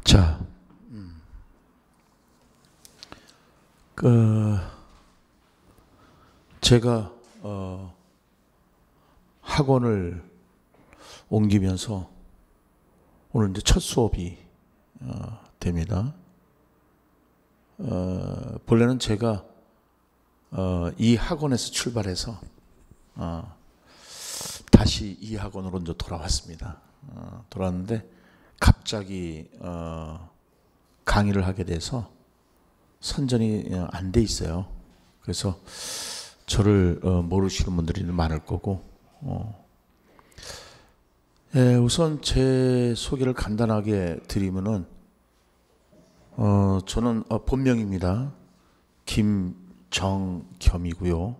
자, 제가 학원을 옮기면서 오늘 이제 첫 수업이 됩니다. 본래는 제가 이 학원에서 출발해서 다시 이 학원으로 이제 돌아왔습니다. 돌아왔는데 갑자기 강의를 하게 돼서 선전이 안 돼 있어요. 그래서 저를 모르시는 분들이 많을 거고, 우선 제 소개를 간단하게 드리면은 저는 본명입니다. 김정겸이고요.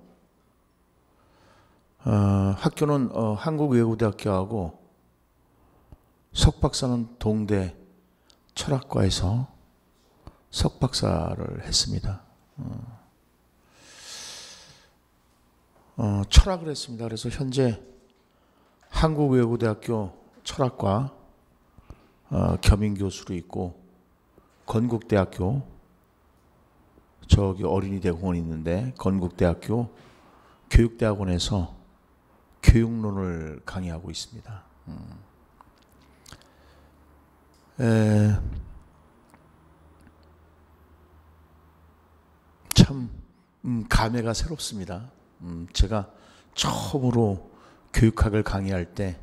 학교는 한국외국대학교하고 석박사는 동대 철학과에서 석박사를 했습니다. 철학을 했습니다. 그래서 현재 한국외국대학교 철학과 겸임교수로 있고, 건국대학교 저기 어린이대공원이 있는데 건국대학교 교육대학원에서 교육론을 강의하고 있습니다. 참 감회가 새롭습니다. 제가 처음으로 교육학을 강의할 때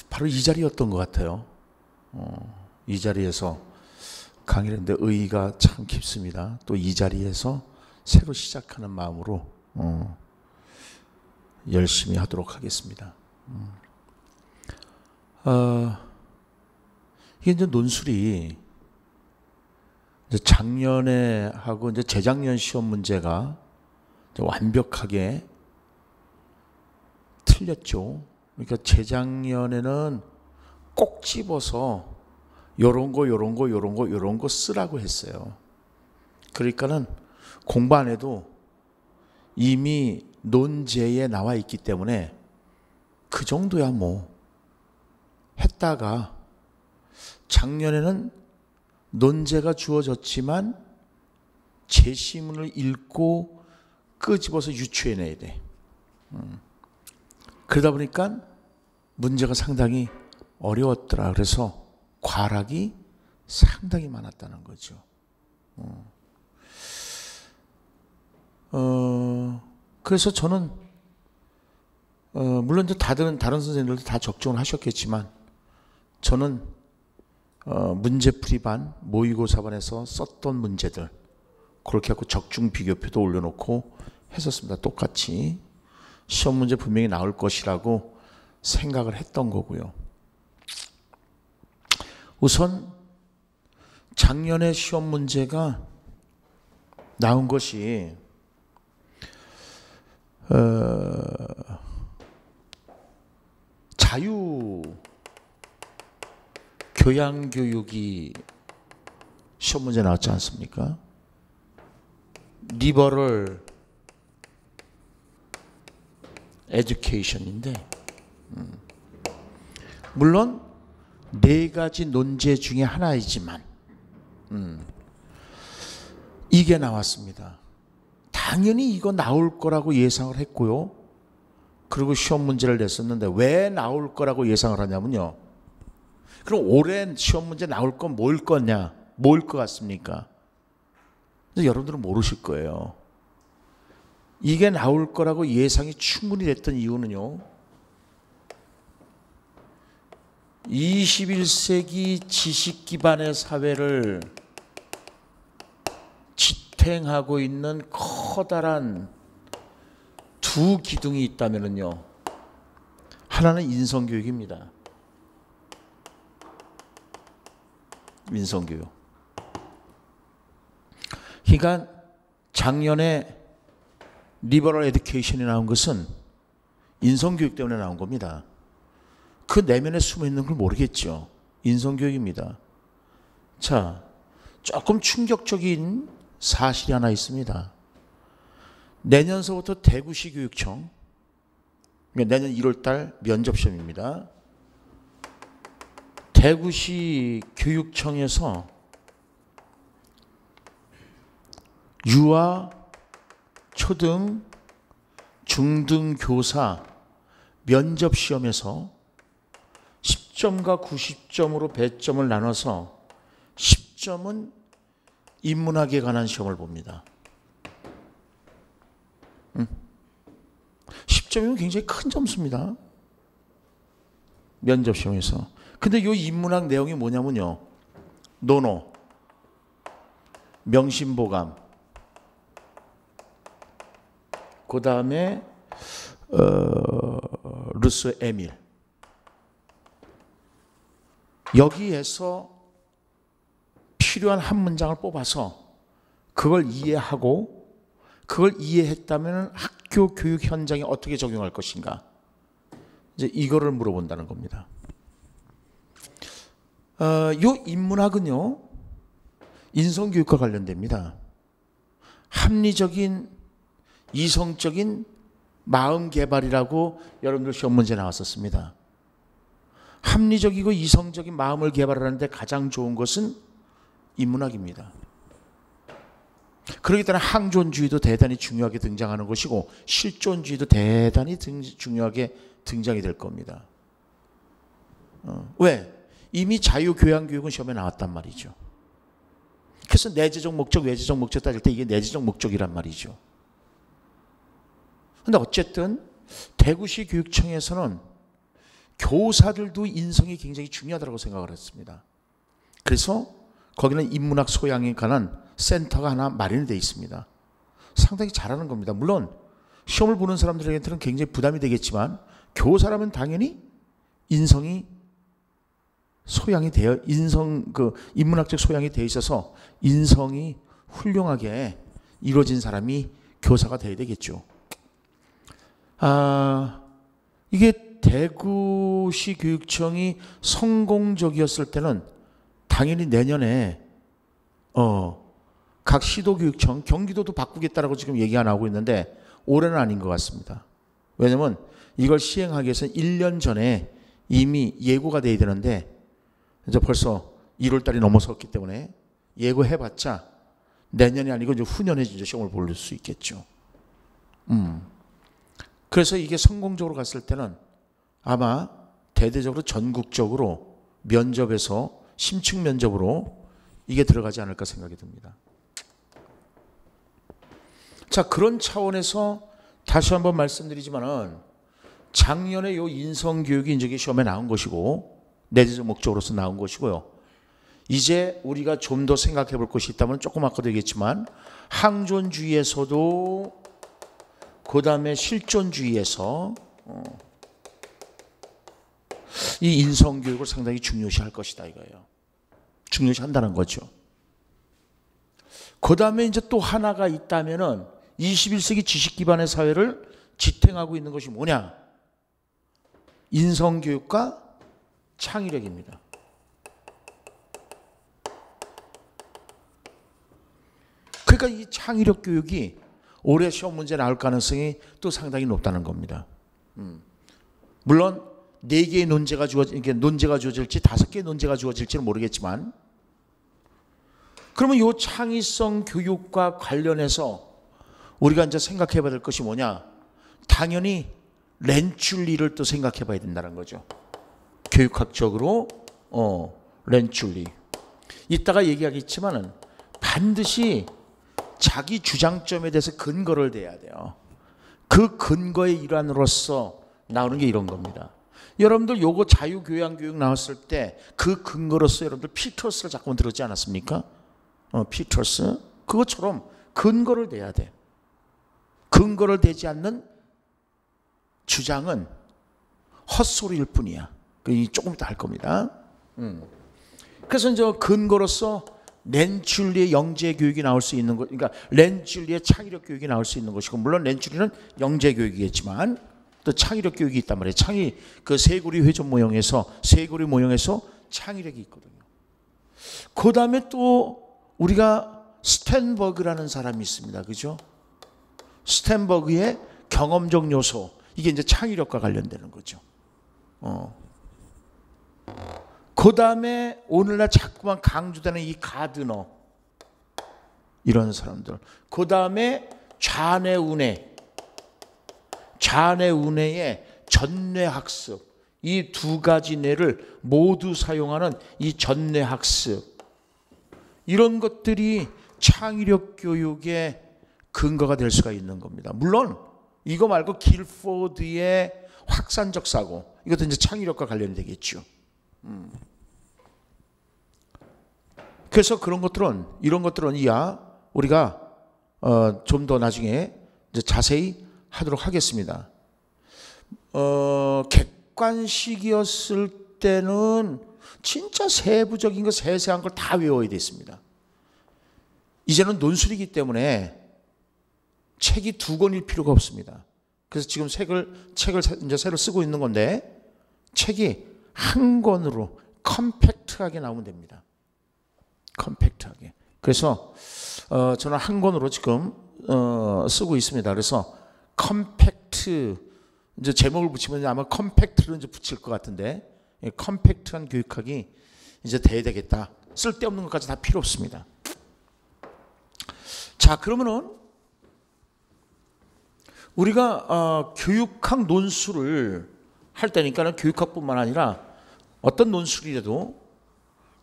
바로 이 자리였던 것 같아요. 이 자리에서 강의를 했는데 의의가 참 깊습니다. 또 이 자리에서 새로 시작하는 마음으로 열심히 하도록 하겠습니다. 이게 이제 논술이 이제 작년에 하고 이제 재작년 시험 문제가 이제 완벽하게 틀렸죠. 그러니까 재작년에는 꼭 집어서 요런 거 쓰라고 했어요. 그러니까는 공부 안 해도 이미 논제에 나와 있기 때문에 그 정도야 뭐 했다가, 작년에는 논제가 주어졌지만 제시문을 읽고 끄집어서 유추해내야 돼. 그러다 보니까 문제가 상당히 어려웠더라. 그래서 과락이 상당히 많았다는 거죠. 그래서 저는 물론 이제 다른 선생님들도 다 적중을 하셨겠지만, 저는 문제풀이반, 모의고사반에서 썼던 문제들 그렇게 하고 적중 비교표도 올려놓고 했었습니다. 똑같이 시험 문제 분명히 나올 것이라고 생각을 했던 거고요. 우선 작년에 시험 문제가 나온 것이 자유 교양교육이 시험 문제 나왔지 않습니까? 리버럴 에듀케이션인데, 물론 네 가지 논제 중에 하나이지만 이게 나왔습니다. 당연히 이거 나올 거라고 예상을 했고요. 그리고 시험 문제를 냈었는데 왜 나올 거라고 예상을 하냐면요. 그럼 올해 시험 문제 나올 건 뭘 거냐? 뭘 것 같습니까? 여러분들은 모르실 거예요. 이게 나올 거라고 예상이 충분히 됐던 이유는요, 21세기 지식 기반의 사회를 지탱하고 있는 커다란 두 기둥이 있다면요, 하나는 인성교육입니다. 인성교육. 그러니까 작년에 리버럴 에듀케이션이 나온 것은 인성교육 때문에 나온 겁니다. 그 내면에 숨어 있는 걸 모르겠죠. 인성교육입니다. 자, 조금 충격적인 사실이 하나 있습니다. 내년서부터 대구시 교육청, 내년 1월 달 면접시험입니다. 대구시 교육청에서 유아, 초등, 중등 교사 면접 시험에서 10점과 90점으로 배점을 나눠서 10점은 인문학에 관한 시험을 봅니다. 10점이면 굉장히 큰 점수입니다. 면접 시험에서. 근데 이 인문학 내용이 뭐냐면요. 논어, 명심보감, 그 다음에 루소 에밀. 여기에서 필요한 한 문장을 뽑아서 그걸 이해하고 그걸 이해했다면 학교 교육 현장에 어떻게 적용할 것인가. 이제 이거를 물어본다는 겁니다. 요 인문학은요, 인성교육과 관련됩니다. 합리적인, 이성적인 마음 개발이라고 여러분들 시험 문제 나왔었습니다. 합리적이고 이성적인 마음을 개발하는데 가장 좋은 것은 인문학입니다. 그렇기 때문에 항존주의도 대단히 중요하게 등장하는 것이고 실존주의도 대단히 중요하게 등장이 될 겁니다. 왜? 이미 자유교양교육은 시험에 나왔단 말이죠. 그래서 내재적 목적, 외재적 목적 따질 때 이게 내재적 목적이란 말이죠. 그런데 어쨌든 대구시 교육청에서는 교사들도 인성이 굉장히 중요하다고 생각을 했습니다. 그래서 거기는 인문학 소양에 관한 센터가 하나 마련이 되어 있습니다. 상당히 잘하는 겁니다. 물론 시험을 보는 사람들에게는 굉장히 부담이 되겠지만 교사라면 당연히 인성이 소양이 되어 인문학적 소양이 되어 있어서 인성이 훌륭하게 이루어진 사람이 교사가 되어야 되겠죠. 이게 대구시 교육청이 성공적이었을 때는 당연히 내년에 각 시도교육청, 경기도도 바꾸겠다라고 지금 얘기가 나오고 있는데 올해는 아닌 것 같습니다. 왜냐하면 이걸 시행하기 위해서 1년 전에 이미 예고가 돼야 되는데 이제 벌써 1월 달이 넘어섰기 때문에 예고해봤자 내년이 아니고 이제 후년에 이제 시험을 볼 수 있겠죠. 그래서 이게 성공적으로 갔을 때는 아마 대대적으로 전국적으로 면접에서 심층 면접으로 이게 들어가지 않을까 생각이 듭니다. 자, 그런 차원에서 다시 한번 말씀드리지만은 작년에 요 인성교육이 이제 시험에 나온 것이고 내재적 목적으로서 나온 것이고요. 이제 우리가 좀 더 생각해 볼 것이 있다면 조금 아까도 얘기했지만 항존주의에서도 그 다음에 실존주의에서 이 인성교육을 상당히 중요시할 것이다 이거예요. 중요시한다는 거죠. 그 다음에 이제 또 하나가 있다면은 21세기 지식 기반의 사회를 지탱하고 있는 것이 뭐냐? 인성교육과 창의력입니다. 그러니까 이 창의력 교육이 올해 시험 문제 나올 가능성이 또 상당히 높다는 겁니다. 물론 4개의 논제가 주어질지 5개의 논제가 주어질지는 모르겠지만 그러면 이 창의성 교육과 관련해서 우리가 이제 생각해 봐야 될 것이 뭐냐? 당연히 렌츄리를 또 생각해 봐야 된다는 거죠. 교육학적으로 렌츄리. 이따가 얘기하겠지만은 반드시 자기 주장점에 대해서 근거를 대야 돼요. 그 근거의 일환으로서 나오는 게 이런 겁니다. 여러분들 요거 자유교양교육 나왔을 때 그 근거로서 여러분들 피터스를 자꾸 들었지 않았습니까? 피터스. 그것처럼 근거를 대야 돼. 근거를 대지 않는 주장은 헛소리일 뿐이야. 조금 이따 할 겁니다. 그래서 이제 근거로서 렌츄리의 영재 교육이 나올 수 있는 것, 그러니까 렌츄리의 창의력 교육이 나올 수 있는 것이고, 물론 렌츄리는 영재 교육이겠지만 또 창의력 교육이 있단 말이에요. 그 세구리 회전 모형에서 창의력이 있거든요. 그 다음에 또 우리가 스탠버그라는 사람이 있습니다. 그죠? 스탠버그의 경험적 요소, 이게 이제 창의력과 관련되는 거죠. 그 그 다음에 오늘날 자꾸만 강조되는 이 가드너, 이런 사람들. 그 다음에 좌뇌우뇌, 좌뇌우뇌의 전뇌학습. 이 두 가지 뇌를 모두 사용하는 이 전뇌학습. 이런 것들이 창의력 교육의 근거가 될 수가 있는 겁니다. 물론 이거 말고 길포드의 확산적 사고, 이것도 이제 창의력과 관련이 되겠죠. 그래서 그런 것들은, 이런 것들은 우리가 좀 더 나중에 이제 자세히 하도록 하겠습니다. 객관식이었을 때는 진짜 세부적인 거, 세세한 걸 다 외워야 됐습니다. 이제는 논술이기 때문에 책이 두 권일 필요가 없습니다. 그래서 지금 책을 이제 새로 쓰고 있는 건데, 책이 한 권으로 컴팩트하게 나오면 됩니다. 컴팩트하게. 그래서 저는 한 권으로 지금 쓰고 있습니다. 그래서 컴팩트, 이제 제목을 붙이면 아마 컴팩트를 이제 붙일 것 같은데, 컴팩트한 교육학이 이제 돼야 되겠다. 쓸데없는 것까지 다 필요 없습니다. 자, 그러면은 우리가 교육학 논술을 할 때니까는 교육학뿐만 아니라 어떤 논술이라도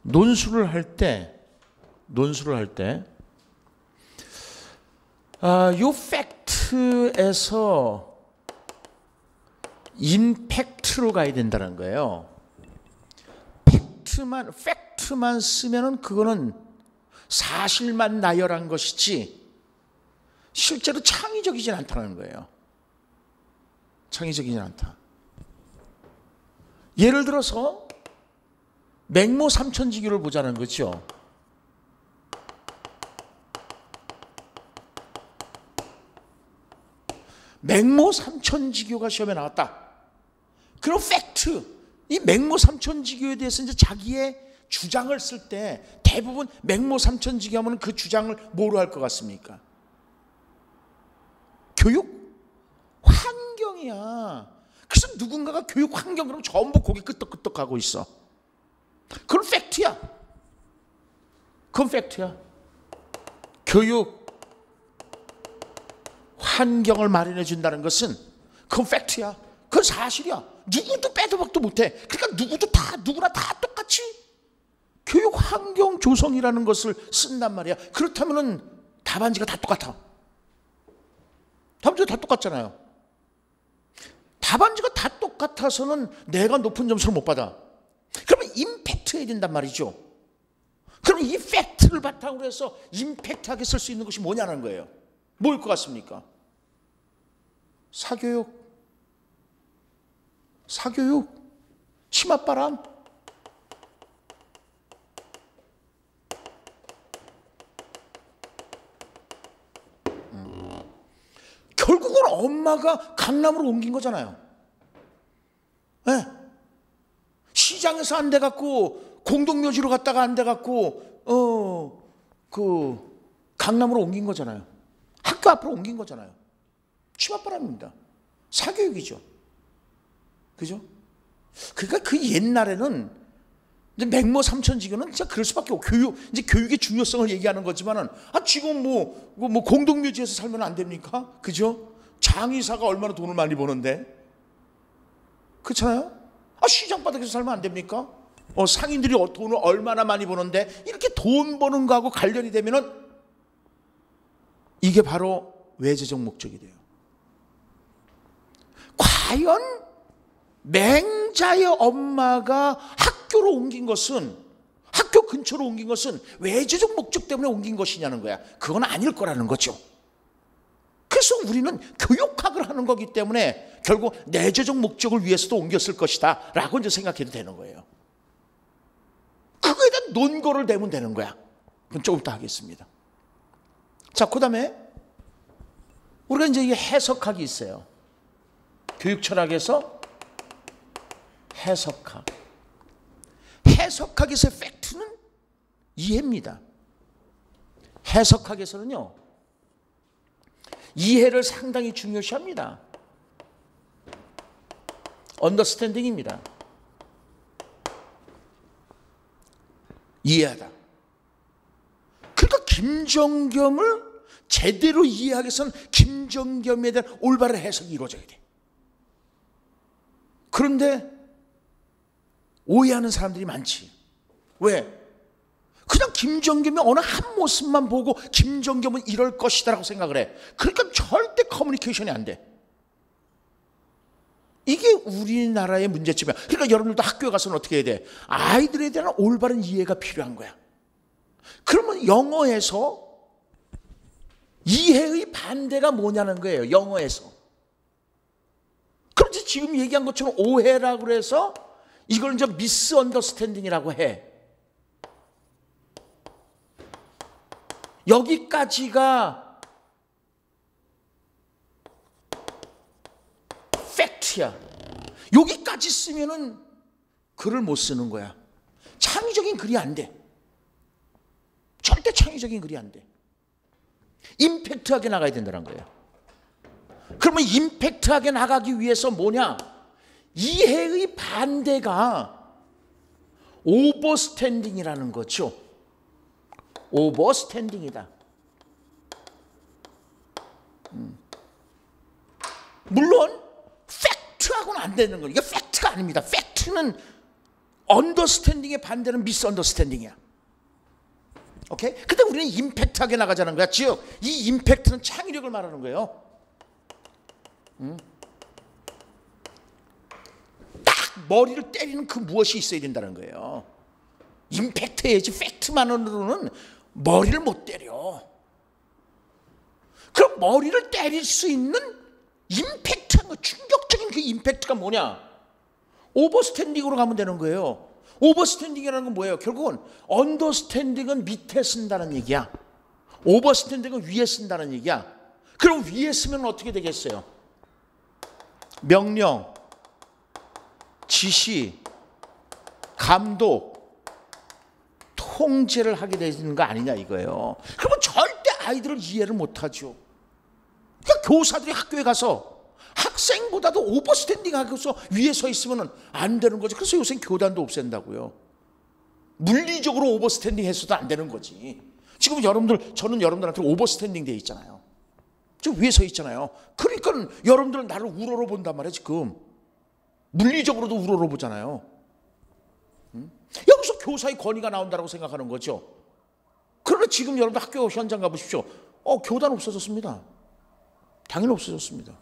논술을 할 때 요 팩트에서 임팩트로 가야 된다는 거예요. 팩트만 쓰면은 그거는 사실만 나열한 것이지 실제로 창의적이진 않다는 거예요. 창의적이진 않다. 예를 들어서 맹모 삼천지교를 보자는 거죠. 맹모 삼천지교가 시험에 나왔다. 그럼 팩트, 이 맹모 삼천지교에 대해서 이제 자기의 주장을 쓸 때 대부분 맹모 삼천지교 하면 그 주장을 뭐로 할 것 같습니까? 교육 환경이야. 그래서 누군가가 교육 환경 그러면 전부 고개 끄덕끄덕 하고 있어. 그건 팩트야. 그건 팩트야. 교육 환경을 마련해 준다는 것은 그건 팩트야. 그건 사실이야. 누구도 빼도 박도 못해. 그러니까 누구나 다 똑같이 교육 환경 조성이라는 것을 쓴단 말이야. 그렇다면은 답안지가 다 똑같아. 답안지가 다 똑같잖아요. 답안지가 다 똑같아서는 내가 높은 점수를 못 받아. 그러면 임팩트 해야 된단 말이죠. 그럼 이 팩트를 바탕으로 해서 임팩트하게 쓸 수 있는 것이 뭐냐는 거예요. 뭐일 것 같습니까? 사교육, 치맛바람. 결국은 엄마가 강남으로 옮긴 거잖아요. 네. 시장에서 안 돼갖고 공동묘지로 갔다가 안 돼갖고 강남으로 옮긴 거잖아요. 학교 앞으로 옮긴 거잖아요. 치맛바람입니다. 사교육이죠. 그죠? 그러니까 그 옛날에는 이제 맹모 삼천지교는 진짜 그럴 수밖에 없고 이제 교육의 중요성을 얘기하는 거지만은 지금 뭐 공동묘지에서 살면 안 됩니까? 그죠? 장의사가 얼마나 돈을 많이 버는데, 그렇잖아요? 시장 바닥에서 살면 안 됩니까? 상인들이 돈을 얼마나 많이 버는데, 이렇게 돈 버는 거하고 관련이 되면은 이게 바로 외제적 목적이 돼요. 과연 맹자의 엄마가 학교 근처로 옮긴 것은 외제적 목적 때문에 옮긴 것이냐는 거야. 그건 아닐 거라는 거죠. 그래서 우리는 교육학을 하는 거기 때문에 결국 내재적 목적을 위해서도 옮겼을 것이다 라고 이제 생각해도 되는 거예요. 그거에 대한 논거를 대면 되는 거야. 그건 조금 이따 하겠습니다. 자, 그 다음에 우리가 이제 이게 해석학이 있어요. 교육 철학에서 해석학. 해석학에서의 팩트는 이해입니다. 해석학에서는요, 이해를 상당히 중요시합니다. 언더스탠딩입니다. 이해하다. 그러니까 김정겸을 제대로 이해하기 위해서는 김정겸에 대한 올바른 해석이 이루어져야 돼. 그런데 오해하는 사람들이 많지. 왜? 그냥 김정겸의 어느 한 모습만 보고 김정겸은 이럴 것이다라고 생각을 해. 그러니까 절대 커뮤니케이션이 안 돼. 이게 우리나라의 문제점이야. 그러니까 여러분들도 학교에 가서는 어떻게 해야 돼? 아이들에 대한 올바른 이해가 필요한 거야. 그러면 영어에서 이해의 반대가 뭐냐는 거예요. 영어에서. 그런지 지금 얘기한 것처럼 오해라고 그래서 이걸 이제 미스언더스탠딩이라고 해. 여기까지가 팩트야. 여기까지 쓰면은 글을 못 쓰는 거야. 창의적인 글이 안 돼. 절대 창의적인 글이 안 돼. 임팩트하게 나가야 된다는 거예요. 그러면 임팩트하게 나가기 위해서 뭐냐? 이해의 반대가 오버스탠딩이라는 거죠. 오버스탠딩이다. 물론 팩트하고는 안 되는 거예요. 이게 팩트가 아닙니다. 팩트는 언더스탠딩의 반대는 미스언더스탠딩이야. 오케이? 근데 우리는 임팩트하게 나가자는 거야. 즉, 이 임팩트는 창의력을 말하는 거예요. 딱 머리를 때리는 그 무엇이 있어야 된다는 거예요. 임팩트 해야지 팩트만으로는 머리를 못 때려. 그럼 머리를 때릴 수 있는 임팩트한 거, 충격적인 그 임팩트가 뭐냐? 오버스탠딩으로 가면 되는 거예요. 오버스탠딩이라는 건 뭐예요? 결국은 언더스탠딩은 밑에 쓴다는 얘기야. 오버스탠딩은 위에 쓴다는 얘기야. 그럼 위에 쓰면 어떻게 되겠어요? 명령, 지시, 감독, 통제를 하게 되는 거 아니냐 이거예요. 그러면 절대 아이들을 이해를 못하죠. 그러니까 교사들이 학교에 가서 학생보다도 오버스탠딩하고서 위에 서 있으면 안 되는 거죠. 그래서 요새 교단도 없앤다고요. 물리적으로 오버스탠딩 했어도 안 되는 거지. 지금 저는 여러분들한테 오버스탠딩 돼 있잖아요. 지금 위에 서 있잖아요. 그러니까 여러분들은 나를 우러러 본단 말이에요. 지금 물리적으로도 우러러 보잖아요. 여기서 교사의 권위가 나온다고 생각하는 거죠. 그러나 지금 여러분들 학교 현장 가보십시오. 교단 없어졌습니다. 당연히 없어졌습니다.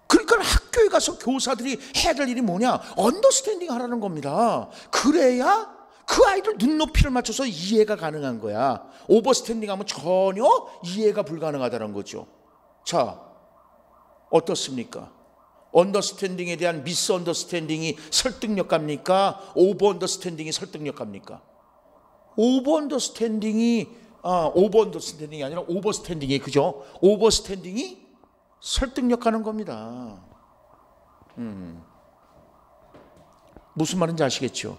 그러니까 학교에 가서 교사들이 해야 될 일이 뭐냐? 언더스탠딩 하라는 겁니다. 그래야 그 아이들 눈높이를 맞춰서 이해가 가능한 거야. 오버스탠딩 하면 전혀 이해가 불가능하다는 거죠. 자, 어떻습니까? 언더스탠딩에 대한 미스언더스탠딩이 설득력 갑니까? 오버 언더스탠딩이 설득력 갑니까? 오버 언더스탠딩이 아니라 오버스탠딩이, 그죠? 오버스탠딩이 설득력 가는 겁니다. 무슨 말인지 아시겠죠?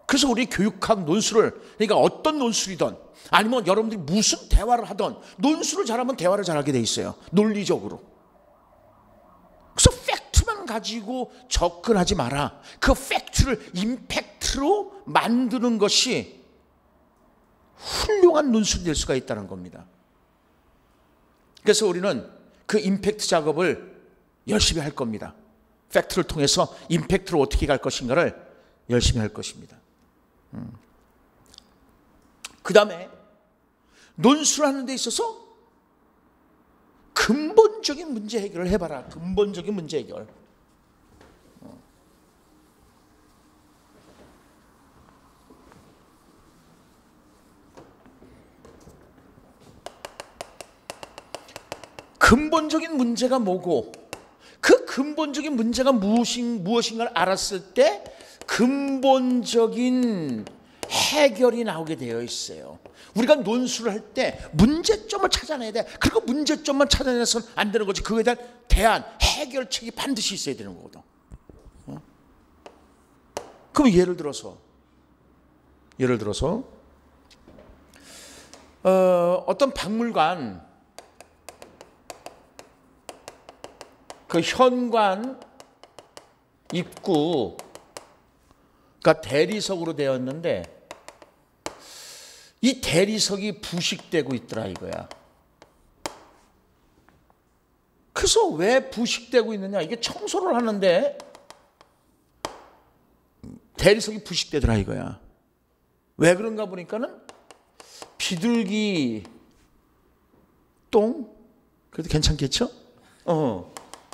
그래서 우리 교육학 논술을, 그러니까 어떤 논술이든 아니면 여러분들이 무슨 대화를 하든 논술을 잘하면 대화를 잘하게 돼 있어요. 논리적으로. 그래서 팩트만 가지고 접근하지 마라. 그 팩트를 임팩트로 만드는 것이 훌륭한 논술이 될 수가 있다는 겁니다. 그래서 우리는 그 임팩트 작업을 열심히 할 겁니다. 팩트를 통해서 임팩트로 어떻게 갈 것인가를 열심히 할 것입니다. 그 다음에 논술하는 데 있어서 근본적인 문제 해결을 해봐라. 근본적인 문제 해결. 근본적인 문제가 뭐고 그 근본적인 문제가 무엇인가를 알았을 때 근본적인 해결이 나오게 되어 있어요. 우리가 논술을 할 때 문제점을 찾아내야 돼. 그리고 문제점만 찾아내서는 안 되는 거지. 그거에 대한 대안, 해결책이 반드시 있어야 되는 거거든. 그럼 예를 들어서 어떤 박물관 그 현관 입구가 대리석으로 되었는데 이 대리석이 부식되고 있더라 이거야. 그래서 왜 부식되고 있느냐? 이게 청소를 하는데 대리석이 부식되더라 이거야. 왜 그런가 보니까는 비둘기 똥? 그래도 괜찮겠죠?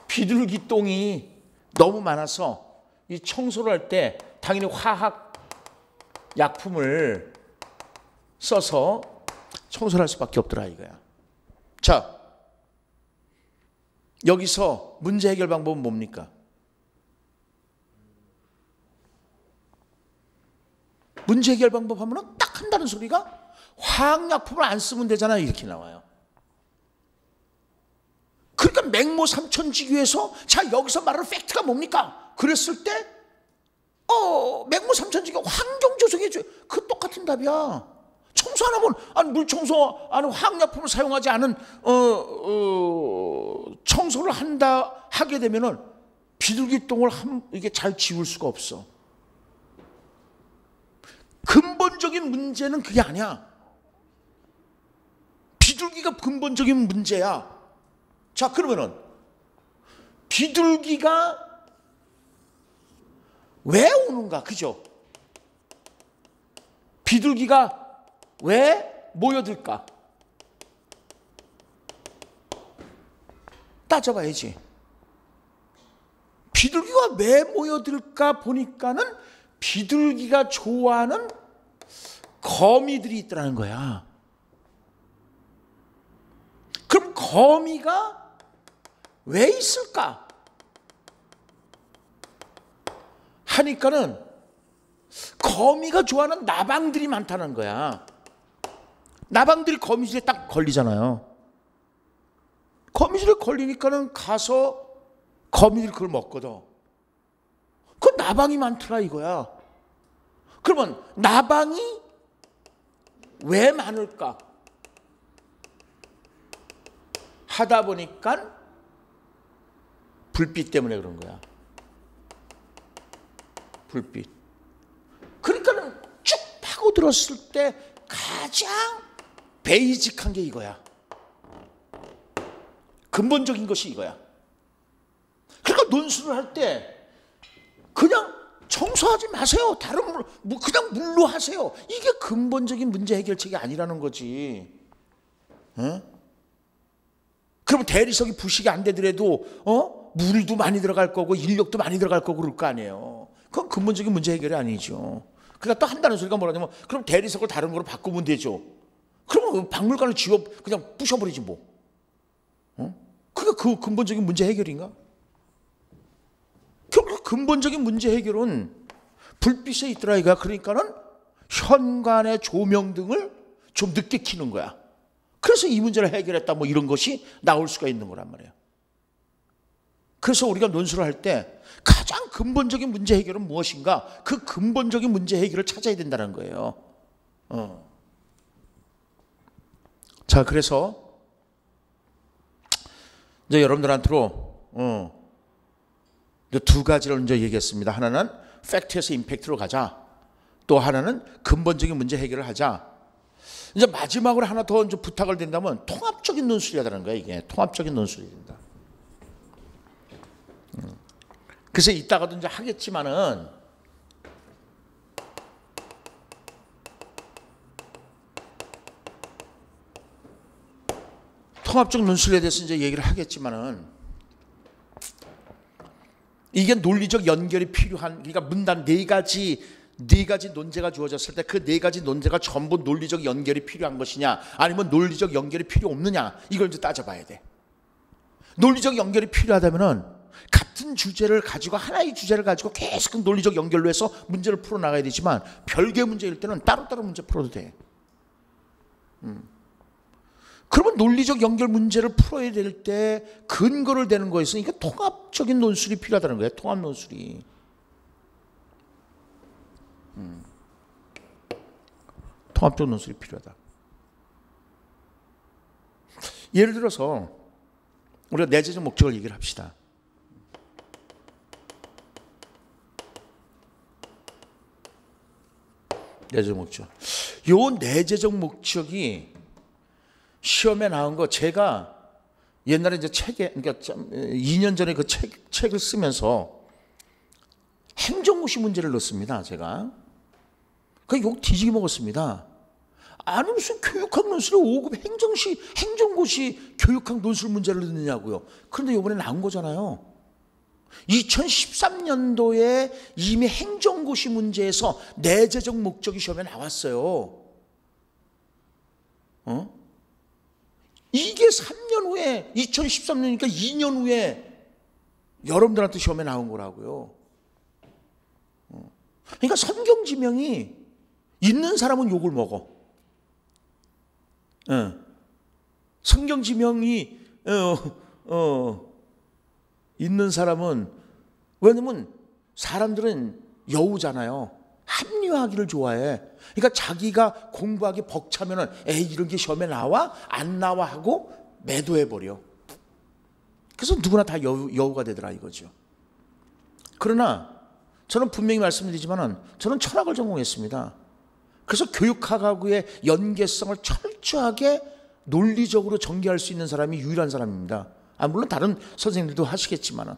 비둘기 똥이 너무 많아서 이 청소를 할 때 당연히 화학 약품을 써서 청소를 할 수밖에 없더라 이거야. 자, 여기서 문제 해결 방법은 뭡니까? 문제 해결 방법 하면 딱 한다는 소리가 화학약품을 안 쓰면 되잖아요. 이렇게 나와요. 그러니까 맹모 삼천지교에서 자 여기서 말하는 팩트가 뭡니까? 그랬을 때 맹모 삼천지교 환경 조성해줘요. 그 똑같은 답이야. 청소 안 하면 아니 물 청소 아니 화학약품을 사용하지 않은 청소를 하게 되면은 비둘기 똥을 이게 잘 지울 수가 없어. 근본적인 문제는 그게 아니야. 비둘기가 근본적인 문제야. 자, 그러면은 비둘기가 왜 오는가? 그죠? 비둘기가 왜 모여들까? 따져봐야지. 비둘기가 왜 모여들까 보니까는 비둘기가 좋아하는 거미들이 있더라는 거야. 그럼 거미가 왜 있을까? 하니까는 거미가 좋아하는 나방들이 많다는 거야. 나방들이 거미줄에 딱 걸리잖아요. 거미줄에 걸리니까는 가서 거미들이 그걸 먹거든. 그 나방이 많더라 이거야. 그러면 나방이 왜 많을까? 하다 보니까 불빛 때문에 그런 거야. 불빛. 그러니까는 쭉 파고들었을 때 가장 베이직한 게 이거야. 근본적인 것이 이거야. 그러니까 논술을 할 때 그냥 청소하지 마세요. 다른 그냥 물로 하세요. 이게 근본적인 문제 해결책이 아니라는 거지. 어? 그럼 대리석이 부식이 안 되더라도 물도 많이 들어갈 거고 인력도 많이 들어갈 거고 그럴 거 아니에요. 그건 근본적인 문제 해결이 아니죠. 그러니까 또 한다는 소리가 뭐라냐면 그럼 대리석을 다른 거로 바꾸면 되죠. 그러면 박물관을 그냥 부셔버리지 뭐. 그게 그 근본적인 문제 해결인가? 결국 근본적인 문제 해결은 불빛에 있더라 이거야. 그러니까는 현관의 조명등을 좀 늦게 켜는 거야. 그래서 이 문제를 해결했다 뭐 이런 것이 나올 수가 있는 거란 말이에요. 그래서 우리가 논술을 할 때 가장 근본적인 문제 해결은 무엇인가? 그 근본적인 문제 해결을 찾아야 된다는 거예요. 자, 그래서 이제 여러분들한테로 두 가지를 이제 얘기했습니다. 하나는 팩트에서 임팩트로 가자. 또 하나는 근본적인 문제 해결을 하자. 이제 마지막으로 하나 더 이제 부탁을 드린다면 통합적인 논술이 하다는 거야. 이게 통합적인 논술이 된다. 그래서 이따가도 이제 하겠지만은 통합적 논술에 대해서 이제 얘기를 하겠지만은 이게 논리적 연결이 필요한, 그러니까 문단 네 가지 논제가 주어졌을 때 그 네 가지 논제가 전부 논리적 연결이 필요한 것이냐 아니면 논리적 연결이 필요 없느냐 이걸 이제 따져봐야 돼. 논리적 연결이 필요하다면은 같은 주제를 가지고 하나의 주제를 가지고 계속 그 논리적 연결로 해서 문제를 풀어나가야 되지만 별개의 문제일 때는 따로따로 문제 풀어도 돼. 그러면 논리적 연결 문제를 풀어야 될 때 근거를 대는 거에 있으니까 통합적인 논술이 필요하다는 거예요. 통합 논술이. 통합적 논술이 필요하다. 예를 들어서 우리가 내재적 목적을 얘기를 합시다. 내재적 목적. 요 내재적 목적이 시험에 나온 거 제가 옛날에 이제 책에, 그러니까 2년 전에 그 책을 쓰면서 행정고시 문제를 넣었습니다. 제가. 그 욕 뒤지게 먹었습니다. 아니 무슨 교육학 논술에 5급 행정고시 교육학 논술 문제를 넣느냐고요. 그런데 이번에 나온 거잖아요. 2013년도에 이미 행정고시 문제에서 내재적 목적이 시험에 나왔어요. 이게 3년 후에 2013년이니까 2년 후에 여러분들한테 시험에 나온 거라고요. 그러니까 성경지명이 있는 사람은 욕을 먹어. 성경지명이 있는 사람은, 왜냐면 사람들은 여우잖아요. 합리화하기를 좋아해. 그러니까 자기가 공부하기 벅차면은 에이 이런 게 시험에 나와? 안 나와? 하고 매도해버려. 그래서 누구나 다 여우가 되더라 이거죠. 그러나 저는 분명히 말씀드리지만은 저는 철학을 전공했습니다. 그래서 교육학하고의 연계성을 철저하게 논리적으로 전개할 수 있는 사람이 유일한 사람입니다. 물론 다른 선생님들도 하시겠지만은.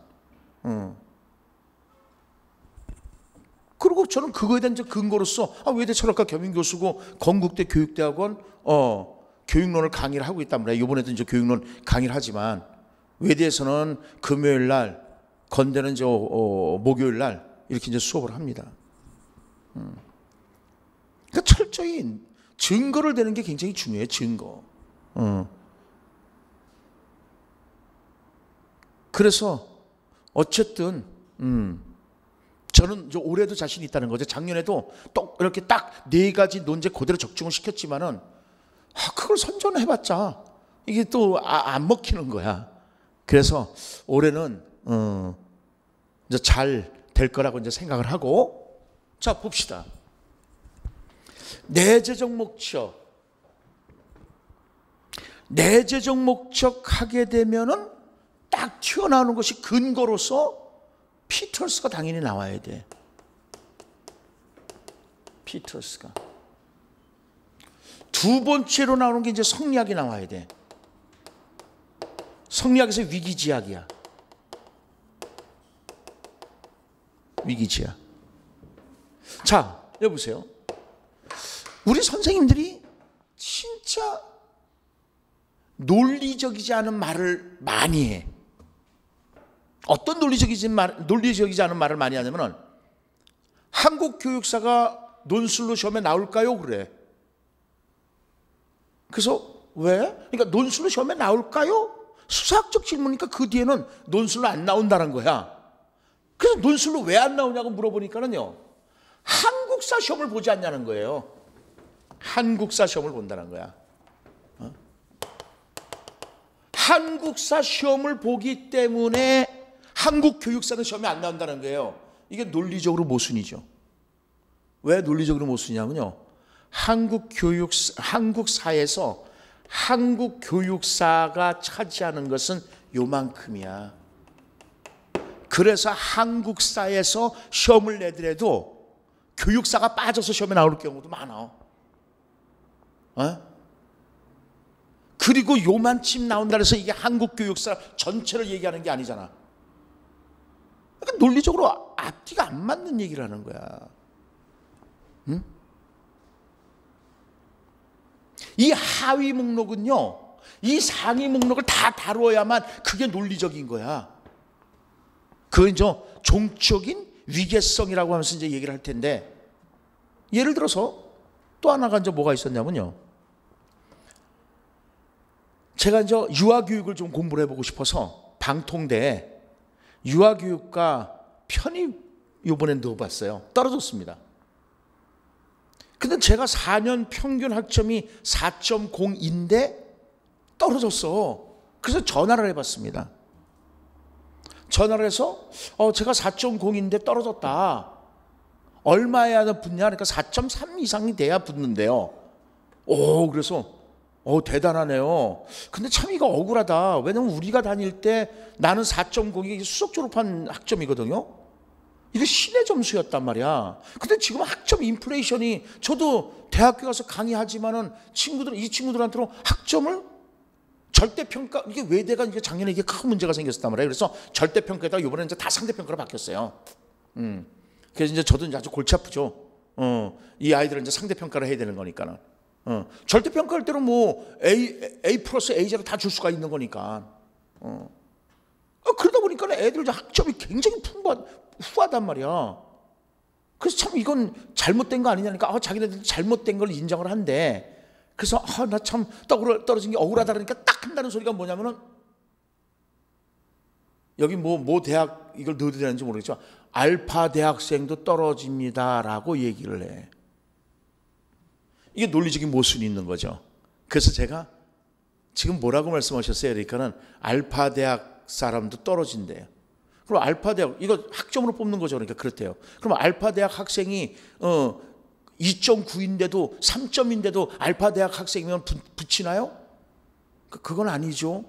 그리고 저는 그거에 대한 근거로서 외대 철학과 겸임교수고 건국대 교육대학원 교육론을 강의를 하고 있단 말이에요. 이번에도 이제 교육론 강의를 하지만 외대에서는 금요일 날, 건대는 이제 목요일 날 이렇게 이제 수업을 합니다. 그러니까 철저히 증거를 대는 게 굉장히 중요해요. 증거. 그래서 어쨌든 저는 올해도 자신이 있다는 거죠. 작년에도 또 이렇게 딱 4가지 논제 그대로 적중을 시켰지만은 그걸 선전해봤자 이게 또 안 먹히는 거야. 그래서 올해는 이제 잘 될 거라고 이제 생각을 하고, 자 봅시다. 내재적 목적. 내재적 목적 하게 되면은 딱 튀어나오는 것이 근거로서 피터스가 당연히 나와야 돼. 피터스가. 두 번째로 나오는 게 이제 성리학이 나와야 돼. 성리학에서 위기지학이야. 위기지학. 자, 여보세요. 우리 선생님들이 진짜 논리적이지 않은 말을 많이 해. 어떤 논리적이지 않은 말을 많이 하냐면은 한국 교육사가 논술로 시험에 나올까요? 그래. 그래서 왜? 그러니까 논술로 시험에 나올까요? 수사학적 질문이니까 그 뒤에는 논술로 안 나온다는 거야. 그래서 논술로 왜 안 나오냐고 물어보니까는요, 한국사 시험을 보지 않냐는 거예요. 한국사 시험을 본다는 거야. 한국사 시험을 보기 때문에 한국 교육사는 시험에 안 나온다는 거예요. 이게 논리적으로 모순이죠. 왜 논리적으로 모순이냐면요, 한국사에서 한국 교육사가 차지하는 것은 요만큼이야. 그래서 한국사에서 시험을 내더라도 교육사가 빠져서 시험에 나올 경우도 많아. 그리고 요만큼 나온다 해서 이게 한국 교육사 전체를 얘기하는 게 아니잖아. 그러니까 논리적으로 앞뒤가 안 맞는 얘기를 하는 거야. 응? 이 하위 목록은요, 이 상위 목록을 다 다루어야만 그게 논리적인 거야. 그건 이제 종적인 위계성이라고 하면서 이제 얘기를 할 텐데, 예를 들어서 또 하나가 이제 뭐가 있었냐면요, 제가 이제 유아교육을 좀 공부를 해보고 싶어서 방통대에 유아교육과 편입 이번에 넣어봤어요. 떨어졌습니다. 근데 제가 4년 평균 학점이 4.0인데 떨어졌어. 그래서 전화를 해봤습니다. 전화를 해서 제가 4.0인데 떨어졌다. 얼마야 붙냐? 그러니까 4.3 이상이 돼야 붙는데요. 그래서 대단하네요. 근데 참 이거 억울하다. 왜냐면 우리가 다닐 때 나는 4.0이 수석 졸업한 학점이거든요. 이거 신의 점수였단 말이야. 근데 지금 학점 인플레이션이, 저도 대학교 가서 강의하지만은 이 친구들한테는 학점을 절대평가, 이게 외대가 이게 작년에 이게 큰 문제가 생겼단 말이에요. 그래서 절대평가에다가 이번에 이제 다 상대평가로 바뀌었어요. 그래서 이제 저도 이제 아주 골치 아프죠. 이 아이들은 이제 상대평가를 해야 되는 거니까는. 절대평가할 때는 뭐 A 플러스 A제로 다 줄 수가 있는 거니까. 그러다 보니까 애들 학점이 굉장히 후하단 말이야. 그래서 참 이건 잘못된 거 아니냐니까. 자기네들 잘못된 걸 인정을 한대. 그래서 나 참 떨어진 게 억울하다 그러니까 딱 한다는 소리가 뭐냐면은, 여기 뭐 대학 이걸 넣어도 되는지 모르겠지만 알파 대학생도 떨어집니다라고 얘기를 해. 이게 논리적인 모순이 있는 거죠. 그래서 제가 지금 뭐라고 말씀하셨어요? 그러니까는 알파 대학 사람도 떨어진대요. 그럼 알파 대학, 이거 학점으로 뽑는 거죠. 그러니까 그렇대요. 그럼 알파 대학 학생이 2.9인데도 3점인데도 알파 대학 학생이면 붙이나요? 그건 아니죠.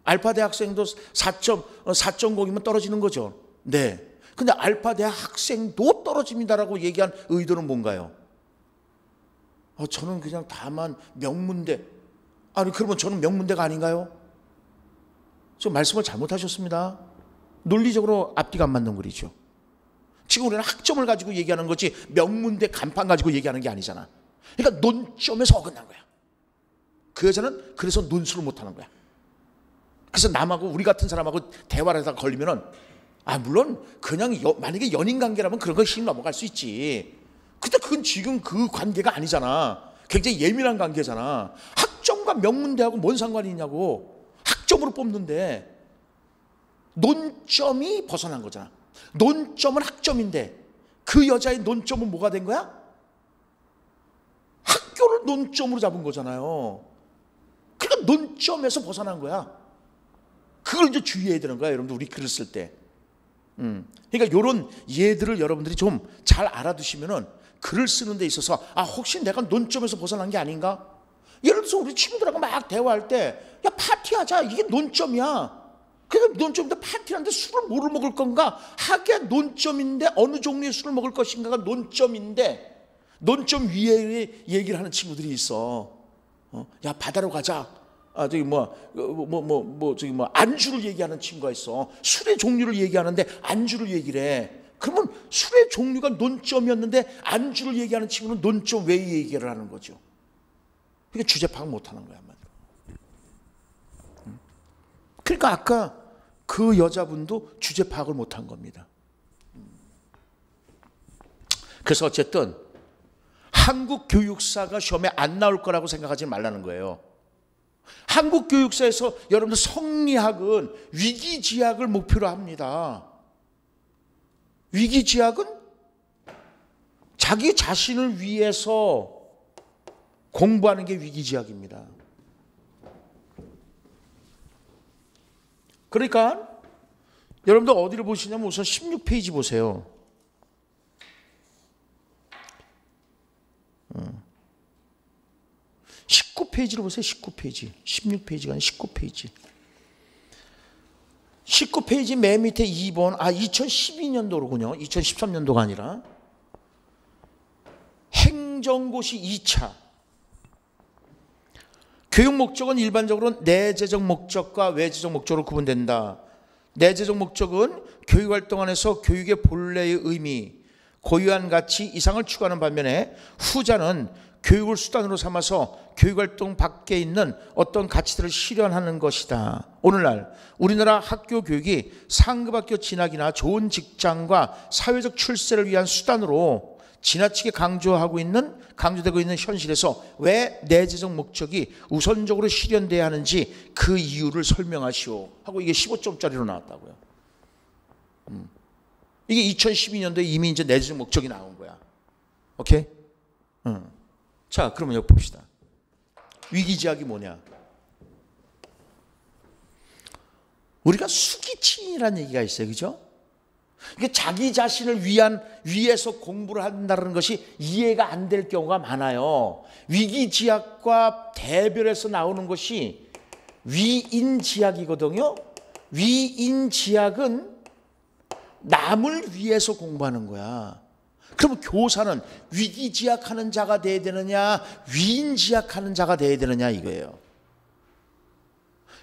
알파 대학생도 4.0이면 떨어지는 거죠. 네. 근데 알파 대학 학생도 떨어집니다라고 얘기한 의도는 뭔가요? 저는 그냥 다만 명문대. 아니, 그러면 저는 명문대가 아닌가요? 저 말씀을 잘못하셨습니다. 논리적으로 앞뒤가 안 맞는 글이죠. 지금 우리는 학점을 가지고 얘기하는 거지 명문대 간판 가지고 얘기하는 게 아니잖아. 그러니까 논점에서 어긋난 거야. 그 여자는 그래서 논술을 못하는 거야. 그래서 남하고, 우리 같은 사람하고 대화를 하다가 걸리면은, 물론 그냥 만약에 연인 관계라면 그런 거 씩 넘어갈 수 있지. 근데 그건 지금 그 관계가 아니잖아. 굉장히 예민한 관계잖아. 학점과 명문대하고 뭔 상관이 있냐고. 학점으로 뽑는데 논점이 벗어난 거잖아. 논점은 학점인데 그 여자의 논점은 뭐가 된 거야? 학교를 논점으로 잡은 거잖아요. 그러니까 논점에서 벗어난 거야. 그걸 이제 주의해야 되는 거야, 여러분들, 우리 글을 쓸 때. 그러니까 이런 예들을 여러분들이 좀 잘 알아두시면은 글을 쓰는 데 있어서 혹시 내가 논점에서 벗어난 게 아닌가? 예를 들어서 우리 친구들하고 막 대화할 때, 야, 파티하자. 이게 논점이야. 그래서 논점인데 파티하는데 술을 뭐를 먹을 건가? 하게 논점인데 어느 종류의 술을 먹을 것인가가 논점인데, 논점 위에 얘기를 하는 친구들이 있어. 야, 바다로 가자. 안주를 얘기하는 친구가 있어. 술의 종류를 얘기하는데 안주를 얘기를 해. 그러면 술의 종류가 논점이었는데 안주를 얘기하는 친구는 논점 외에 얘기를 하는 거죠. 그러니까 주제 파악 못 하는 거야. 그러니까 아까 그 여자분도 주제 파악을 못 한 겁니다. 그래서 어쨌든 한국 교육사가 시험에 안 나올 거라고 생각하지 말라는 거예요. 한국 교육사에서 여러분들 성리학은 위기지학을 목표로 합니다. 위기지학은 자기 자신을 위해서 공부하는 게 위기지학입니다. 그러니까 여러분들 어디를 보시냐면 우선 16페이지 보세요. 19페이지를 보세요. 19페이지. 16페이지가 아니라 19페이지. 19페이지 맨 밑에 2번. 2012년도로군요. 2013년도가 아니라. 행정고시 2차. 교육 목적은 일반적으로 내재적 목적과 외재적 목적으로 구분된다. 내재적 목적은 교육활동 안에서 교육의 본래의 의미, 고유한 가치 이상을 추구하는 반면에 후자는 교육을 수단으로 삼아서 교육활동 밖에 있는 어떤 가치들을 실현하는 것이다. 오늘날 우리나라 학교 교육이 상급학교 진학이나 좋은 직장과 사회적 출세를 위한 수단으로 지나치게 강조되고 있는 현실에서 왜 내재적 목적이 우선적으로 실현돼야 하는지 그 이유를 설명하시오 하고 이게 15점짜리로 나왔다고요. 이게 2012년도에 이미 이제 내재적 목적이 나온 거야. 오케이? 자, 그러면 여기 봅시다. 위기지학이 뭐냐? 우리가 수기층이라는 얘기가 있어요. 그죠? 이게 자기 자신을 위해서 공부를 한다는 것이 이해가 안 될 경우가 많아요. 위기지학과 대별해서 나오는 것이 위인지학이거든요. 위인지학은 남을 위해서 공부하는 거야. 그럼 교사는 위기지약하는 자가 돼야 되느냐, 위인지약하는 자가 돼야 되느냐 이거예요.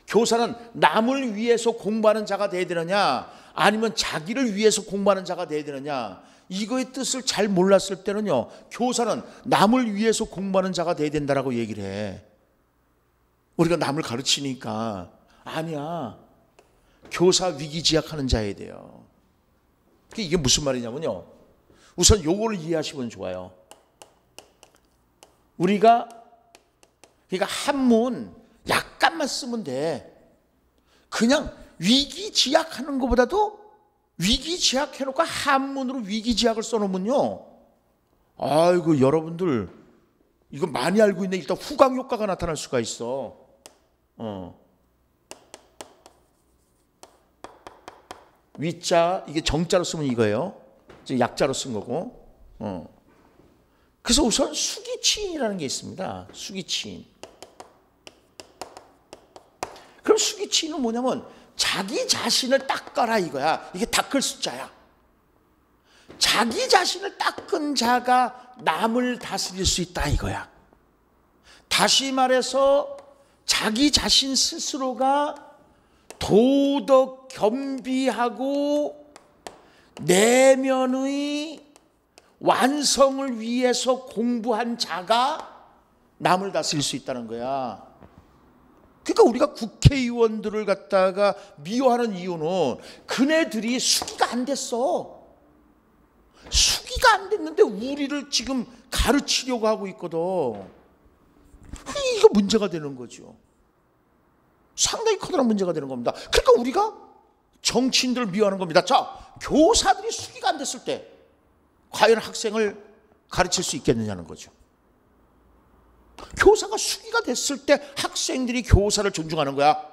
교사는 남을 위해서 공부하는 자가 돼야 되느냐, 아니면 자기를 위해서 공부하는 자가 돼야 되느냐, 이거의 뜻을 잘 몰랐을 때는요, 교사는 남을 위해서 공부하는 자가 돼야 된다라고 얘기를 해. 우리가 남을 가르치니까 아니야, 교사 위기지약하는 자여야 돼요. 이게 무슨 말이냐면요, 우선 요거를 이해하시면 좋아요. 우리가 그러니까 한문 약간만 쓰면 돼. 그냥 위기지약하는 것보다도 위기지약해놓고 한문으로 위기지약을 써놓으면요, 아이고 여러분들 이거 많이 알고 있네. 일단 후광효과가 나타날 수가 있어. 위자 이게 정자로 쓰면 이거예요. 약자로 쓴 거고. 그래서 우선 수기치인이라는 게 있습니다. 수기치인. 그럼 수기치인은 뭐냐면 자기 자신을 닦아라 이거야. 이게 닦을 숫자야. 자기 자신을 닦은 자가 남을 다스릴 수 있다 이거야. 다시 말해서 자기 자신 스스로가 도덕 겸비하고 내면의 완성을 위해서 공부한 자가 남을 다스릴 수 있다는 거야. 그러니까 우리가 국회의원들을 갖다가 미워하는 이유는 그네들이 수기가 안 됐어. 수기가 안 됐는데 우리를 지금 가르치려고 하고 있거든. 이거 문제가 되는 거죠. 상당히 커다란 문제가 되는 겁니다. 그러니까 우리가 정치인들을 미워하는 겁니다. 자, 교사들이 수기가 안 됐을 때 과연 학생을 가르칠 수 있겠느냐는 거죠. 교사가 수기가 됐을 때 학생들이 교사를 존중하는 거야.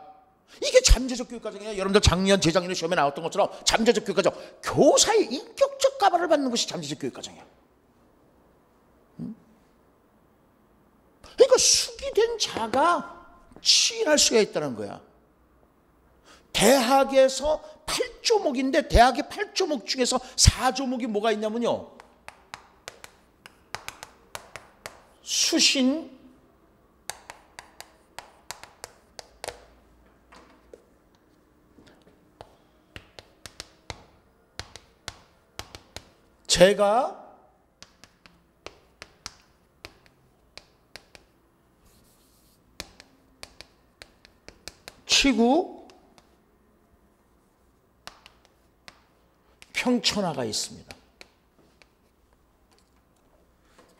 이게 잠재적 교육과정이야. 여러분들 작년, 재작년에 시험에 나왔던 것처럼 잠재적 교육과정. 교사의 인격적 가발을 받는 것이 잠재적 교육과정이야. 그러니까 수기된 자가 치인할 수가 있다는 거야. 대학에서 8조목인데 대학의 8조목 중에서 4조목이 뭐가 있냐면요, 수신, 제가, 치구, 평천하가 있습니다.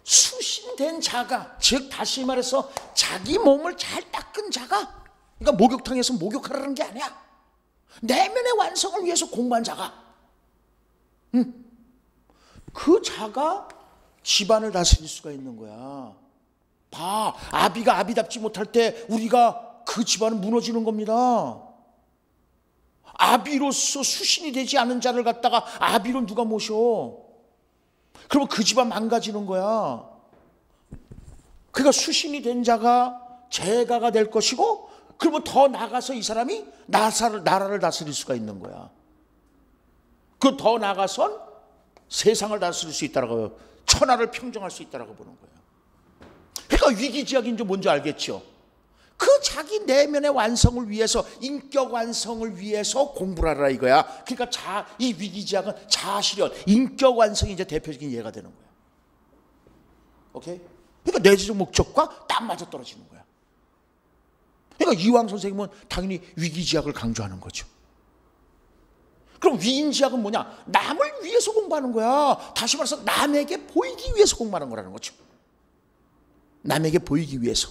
수신된 자가, 즉 다시 말해서 자기 몸을 잘 닦은 자가, 그러니까 목욕탕에서 목욕하라는 게 아니야. 내면의 완성을 위해서 공부한 자가, 그 자가 집안을 다스릴 수가 있는 거야. 봐, 아비가 아비답지 못할 때 우리가 그 집안은 무너지는 겁니다. 아비로서 수신이 되지 않은 자를 갖다가 아비로 누가 모셔? 그러면 그 집안 망가지는 거야. 그러니까 수신이 된 자가 제가가 될 것이고, 그러면 더 나가서 이 사람이 나라를 다스릴 수가 있는 거야. 그 더 나가선 세상을 다스릴 수 있다라고, 천하를 평정할 수 있다라고 보는 거예요. 그러니까 위기지약인지 뭔지 알겠죠? 그 자기 내면의 완성을 위해서, 인격 완성을 위해서 공부를 하라 이거야. 그러니까 이 위기지약은 자아실현, 인격 완성이 이제 대표적인 예가 되는 거야. 오케이? 그러니까 내재적 목적과 딱 맞아 떨어지는 거야. 그러니까 이황 선생님은 당연히 위기지약을 강조하는 거죠. 그럼 위인지약은 뭐냐? 남을 위해서 공부하는 거야. 다시 말해서 남에게 보이기 위해서 공부하는 거라는 거죠. 남에게 보이기 위해서.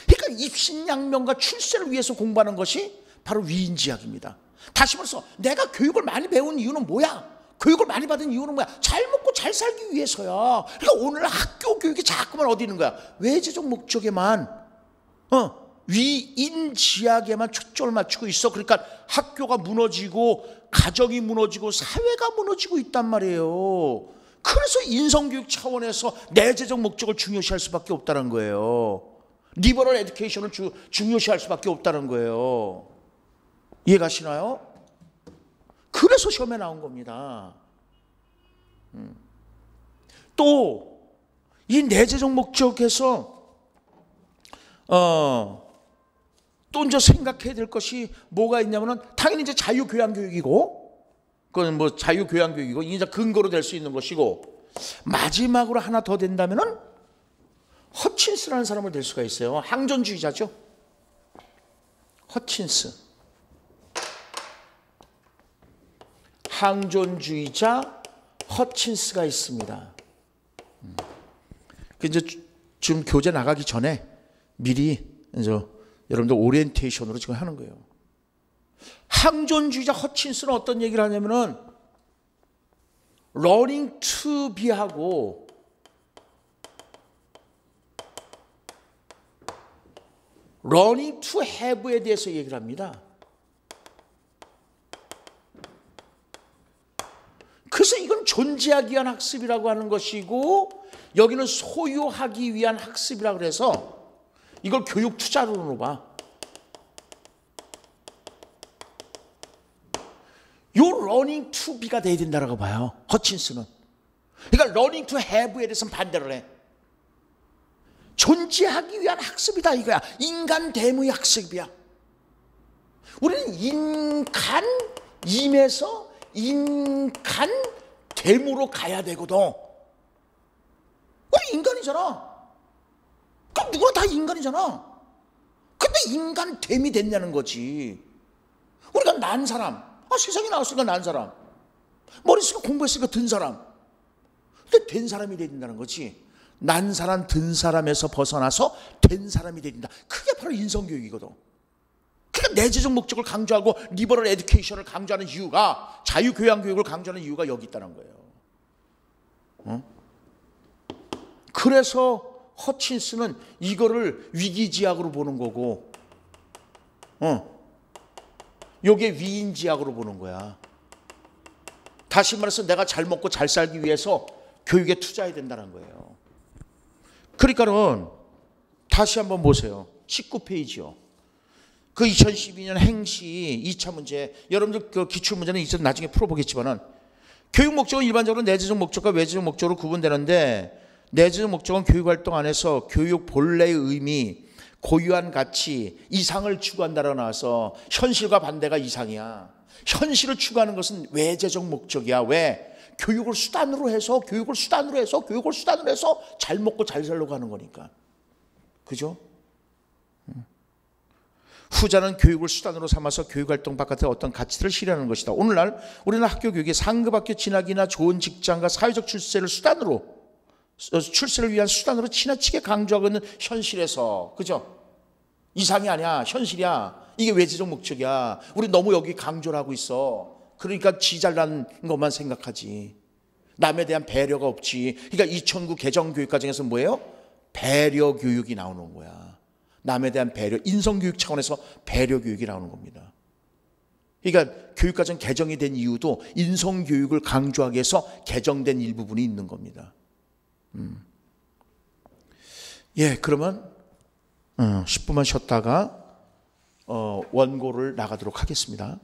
그러니까 입신양명과 출세를 위해서 공부하는 것이 바로 위인지약입니다. 다시 말해서 내가 교육을 많이 배운 이유는 뭐야? 교육을 많이 받은 이유는 뭐야? 잘 먹고 잘 살기 위해서야. 그러니까 오늘 학교 교육이 자꾸만 어디 있는 거야? 외재적 목적에만, 위인지약에만 초점을 맞추고 있어. 그러니까 학교가 무너지고 가정이 무너지고 사회가 무너지고 있단 말이에요. 그래서 인성교육 차원에서 내재적 목적을 중요시할 수밖에 없다는 거예요. 리버럴 에듀케이션을 중요시할 수밖에 없다는 거예요. 이해가시나요? 그래서 시험에 나온 겁니다. 또 이 내재적 목적에서 또 이제 생각해야 될 것이 뭐가 있냐면은 당연히 이제 자유교양교육이고, 그건 뭐 자유교양교육이고 이제 근거로 될 수 있는 것이고, 마지막으로 하나 더 된다면은 허친스라는 사람을 될 수가 있어요. 항존주의자죠. 허친스. 항존주의자 허친스가 있습니다. 이제 지금 교재 나가기 전에 미리 이제 여러분들 오리엔테이션으로 지금 하는 거예요. 항존주의자 허친스는 어떤 얘기를 하냐면은 learning to be하고 learning to have에 대해서 얘기를 합니다. 그래서 이건 존재하기 위한 학습이라고 하는 것이고, 여기는 소유하기 위한 학습이라고 해서 이걸 교육 투자론으로 봐. 요 learning to be가 돼야 된다고 봐요, 허친스는. 그러니까 learning to have에 대해서는 반대를 해. 존재하기 위한 학습이다 이거야. 인간 대무의 학습이야. 우리는 인간임에서 인간 대무로 가야 되거든. 우리 인간이잖아. 그럼 누구나 다 인간이잖아. 근데 인간 됨이 됐냐는 거지. 우리가 난 사람, 세상에 나왔으니까 난 사람, 머리 쓰고 공부했으니까 든 사람. 근데 된 사람이 돼야 된다는 거지. 난 사람, 든 사람에서 벗어나서 된 사람이 돼야 된다. 그게 바로 인성교육이거든. 그러니까 내재적 목적을 강조하고 리버럴 에듀케이션을 강조하는 이유가, 자유교양교육을 강조하는 이유가 여기 있다는 거예요. 그래서 허친스는 이거를 위기지학으로 보는 거고, 요게 위인지학으로 보는 거야. 다시 말해서 내가 잘 먹고 잘 살기 위해서 교육에 투자해야 된다는 거예요. 그러니까는 다시 한번 보세요. 19페이지요. 그 2012년 행시 2차 문제, 여러분들 그 기출문제는 이제 나중에 풀어보겠지만은, 교육 목적은 일반적으로 내재적 목적과 외재적 목적으로 구분되는데, 내재적 목적은 교육활동 안에서 교육 본래의 의미, 고유한 가치, 이상을 추구한다라고 나와서 현실과 반대가 이상이야. 현실을 추구하는 것은 외재적 목적이야. 왜? 교육을 수단으로 해서 잘 먹고 잘 살려고 하는 거니까. 그죠? 후자는 교육을 수단으로 삼아서 교육활동 바깥의 어떤 가치를 실현하는 것이다. 오늘날 우리는 학교 교육이 상급 학교 진학이나 좋은 직장과 사회적 출세를 위한 수단으로 지나치게 강조하고 있는 현실에서, 그죠? 이상이 아니야, 현실이야. 이게 외재적 목적이야. 우리 너무 여기 강조를 하고 있어. 그러니까 지 잘난 것만 생각하지. 남에 대한 배려가 없지. 그러니까 2009 개정교육과정에서 뭐예요? 배려 교육이 나오는 거야. 남에 대한 배려, 인성교육 차원에서 배려 교육이 나오는 겁니다. 그러니까 교육과정 개정이 된 이유도 인성교육을 강조하기 위해서 개정된 일부분이 있는 겁니다. 예, 그러면 10분만 쉬었다가 원고를 나가도록 하겠습니다.